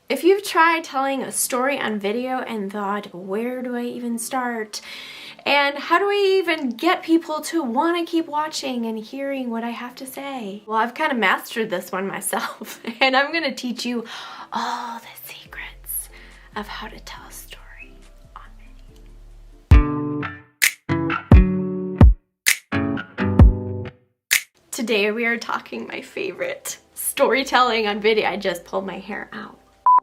If you've tried telling a story on video and thought, where do I even start? And how do I even get people to want to keep watching and hearing what I have to say? Well, I've kind of mastered this one myself, and I'm going to teach you all the secrets of how to tell a story on video. Today we are talking my favorite, storytelling on video. I just pulled my hair out.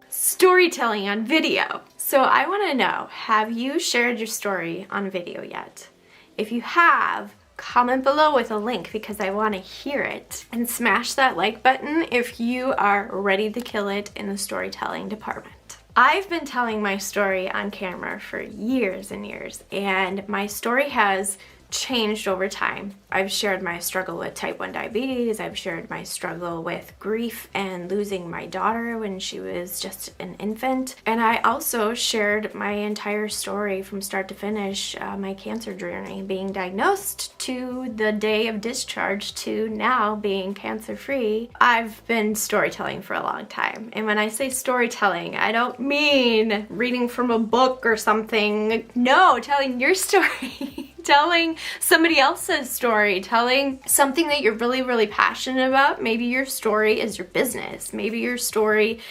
Storytelling on video. So I want to know, have you shared your story on video yet? If you have, comment below with a link because I want to hear it. And smash that like button if you are ready to kill it in the storytelling department. I've been telling my story on camera for years and years, and my story has changed over time. I've shared my struggle with type 1 diabetes. I've shared my struggle with grief and losing my daughter when she was just an infant. And I also shared my entire story from start to finish, my cancer journey, being diagnosed to the day of discharge to now being cancer-free. I've been storytelling for a long time. And when I say storytelling, I don't mean reading from a book or something. No, telling your story. Telling somebody else's story, telling something that you're really, really passionate about. Maybe your story is your business. Maybe your story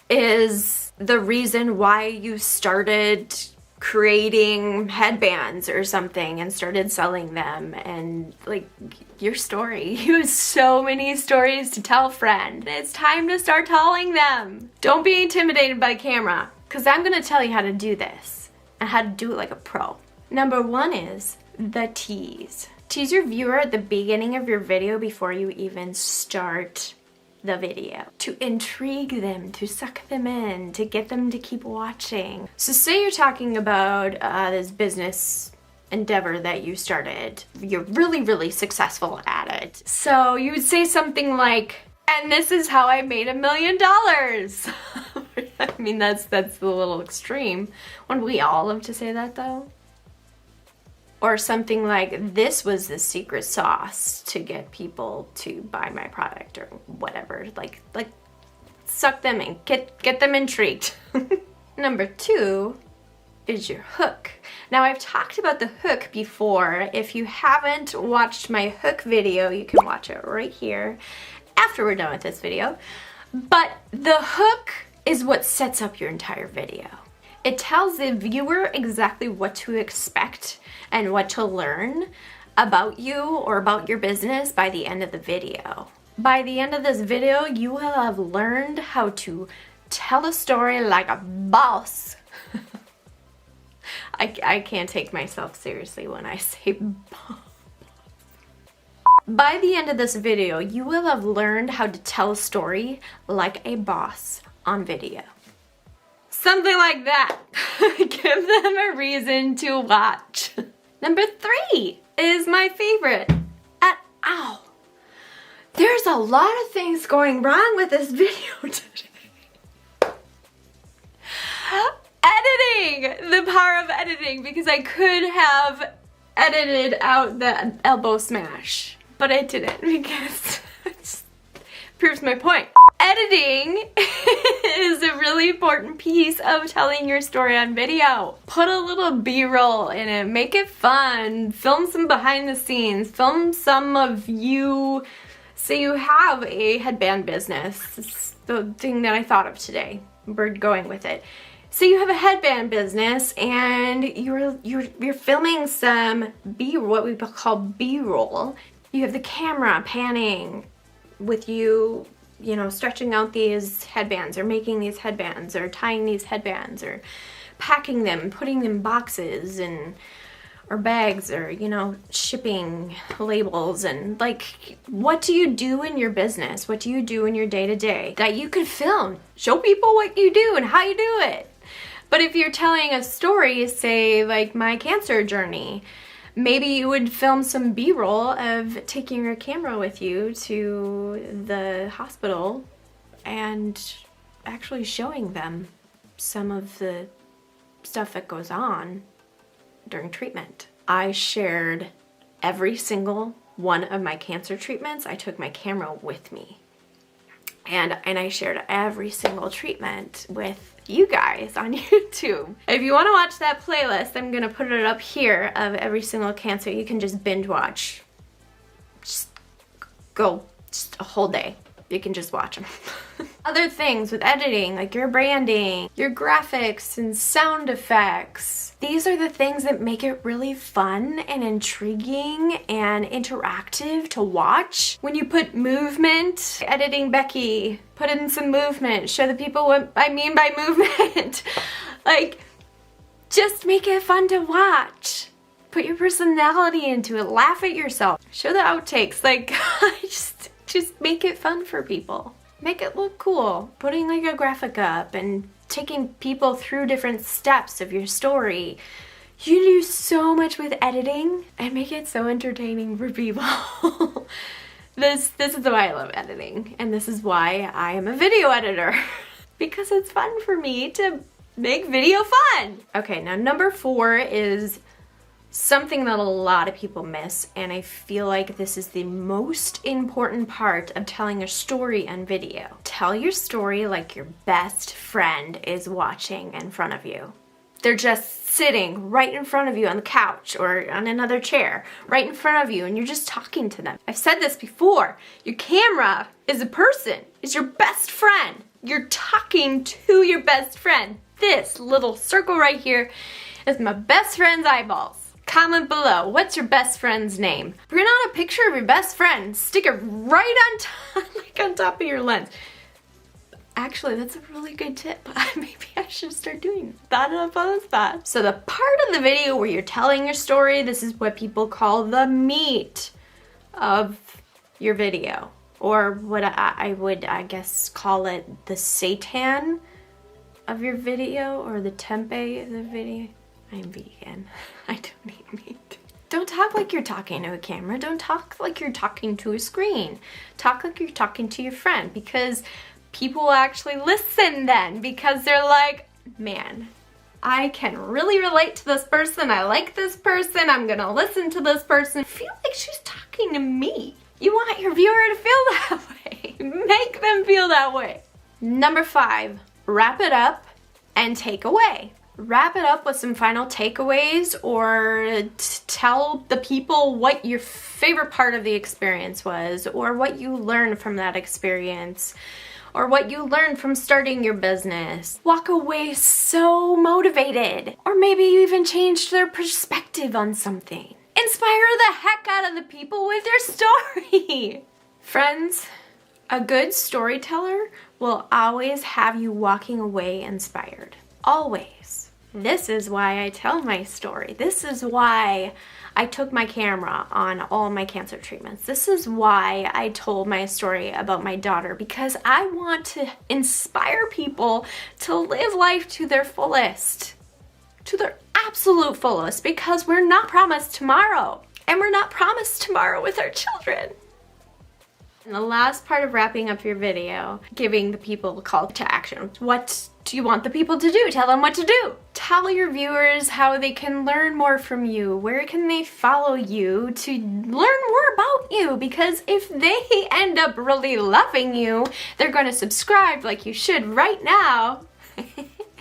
is the reason why you started creating headbands or something and started selling them. And like, your story. You have so many stories to tell, friend. It's time to start telling them. Don't be intimidated by camera, because I'm going to tell you how to do this and how to do it like a pro. Number one is the tease. Tease your viewer at the beginning of your video before you even start the video. To intrigue them, to suck them in, to get them to keep watching. So say you're talking about this business endeavor that you started. You're really, really successful at it. So you would say something like, and this is how I made $1 million. I mean, that's a little extreme. Wouldn't we all love to say that though? Or something like, this was the secret sauce to get people to buy my product, or whatever. Like suck them in, get them intrigued. Number two is your hook. Now, I've talked about the hook before. If you haven't watched my hook video, you can watch it right here after we're done with this video. But the hook is what sets up your entire video. It tells the viewer exactly what to expect and what to learn about you or about your business by the end of the video. By the end of this video, you will have learned how to tell a story like a boss. I can't take myself seriously when I say boss. By the end of this video, you will have learned how to tell a story like a boss on video. Something like that. Give them a reason to watch. Number three is my favorite. Ow. There's a lot of things going wrong with this video today. Editing! The power of editing, because I could have edited out the elbow smash, but I didn't because it just proves my point. Editing is a really important piece of telling your story on video. Put a little B-roll in it, make it fun, film some behind the scenes, film some of you. Say you have a headband business. It's the thing that I thought of today. We're going with it. So you have a headband business and you're filming some what we call B-roll. You have the camera panning with you know, stretching out these headbands or making these headbands or tying these headbands or packing them, putting them in boxes and or bags or, you know, shipping labels. And like, what do you do in your business? What do you do in your day-to-day that you could film? Show people what you do and how you do it. But if you're telling a story, say like my cancer journey, maybe you would film some B-roll of taking your camera with you to the hospital and actually showing them some of the stuff that goes on during treatment. I shared every single one of my cancer treatments. I took my camera with me. And I shared every single treatment with you guys on YouTube. If you want to watch that playlist, I'm gonna put it up here of every single cancer. You can just binge watch. Just go just a whole day. You can just watch them. Other things with editing, like your branding, your graphics and sound effects. These are the things that make it really fun and intriguing and interactive to watch. When you put movement, editing Becky, put in some movement, show the people what I mean by movement. Like, just make it fun to watch. Put your personality into it, laugh at yourself, show the outtakes, like, just make it fun for people. Make it look cool. Putting like a graphic up and taking people through different steps of your story. You do so much with editing and make it so entertaining for people. This is why I love editing, and this is why I am a video editor. Because it's fun for me to make video fun. Okay, now number 4 is something that a lot of people miss, and I feel like this is the most important part of telling a story on video. Tell your story like your best friend is watching in front of you. They're just sitting right in front of you on the couch or on another chair, right in front of you, and you're just talking to them. I've said this before. Your camera is a person, is your best friend. You're talking to your best friend. This little circle right here is my best friend's eyeballs. Comment below, what's your best friend's name? Print out a picture of your best friend, stick it right on top, like on top of your lens. Actually, that's a really good tip. Maybe I should start doing it. Thought it up on the spot. So the part of the video where you're telling your story, this is what people call the meat of your video. Or what I would, I guess, call it the seitan of your video, or the tempeh of the video. I'm vegan. I don't eat meat. Don't talk like you're talking to a camera. Don't talk like you're talking to a screen. Talk like you're talking to your friend, because people will actually listen then, because they're like, man, I can really relate to this person. I like this person. I'm gonna listen to this person. I feel like she's talking to me. You want your viewer to feel that way. Make them feel that way. Number 5, wrap it up and take away. Wrap it up with some final takeaways, or tell the people what your favorite part of the experience was, or what you learned from that experience, or what you learned from starting your business. Walk away so motivated, or maybe you even changed their perspective on something. Inspire the heck out of the people with your story. Friends, a good storyteller will always have you walking away inspired. Always. This is why I tell my story. This is why I took my camera on all my cancer treatments. This is why I told my story about my daughter, because I want to inspire people to live life to their fullest, to their absolute fullest, because we're not promised tomorrow, and we're not promised tomorrow with our children. And the last part of wrapping up your video, giving the people a call to action. What do you want the people to do? Tell them what to do. Tell your viewers how they can learn more from you. Where can they follow you to learn more about you? Because if they end up really loving you, they're going to subscribe like you should right now.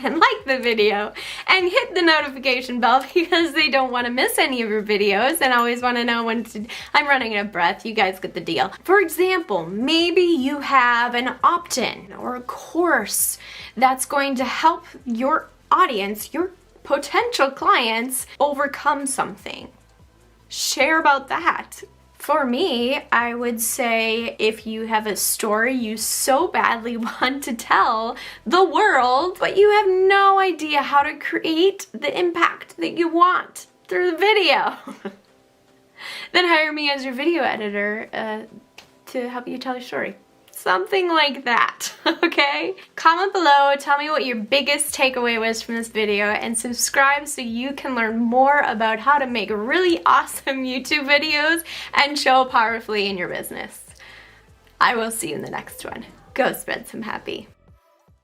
And like the video and hit the notification bell, because they don't want to miss any of your videos and always want to know when to. I'm running out of breath. You guys get the deal. For example, maybe you have an opt-in or a course that's going to help your audience, your potential clients, overcome something. Share about that. For me, I would say if you have a story you so badly want to tell the world, but you have no idea how to create the impact that you want through the video, then hire me as your video editor to help you tell your story. Something like that, okay? Comment below, tell me what your biggest takeaway was from this video, and subscribe so you can learn more about how to make really awesome YouTube videos and show powerfully in your business. I will see you in the next one. Go spread some happy.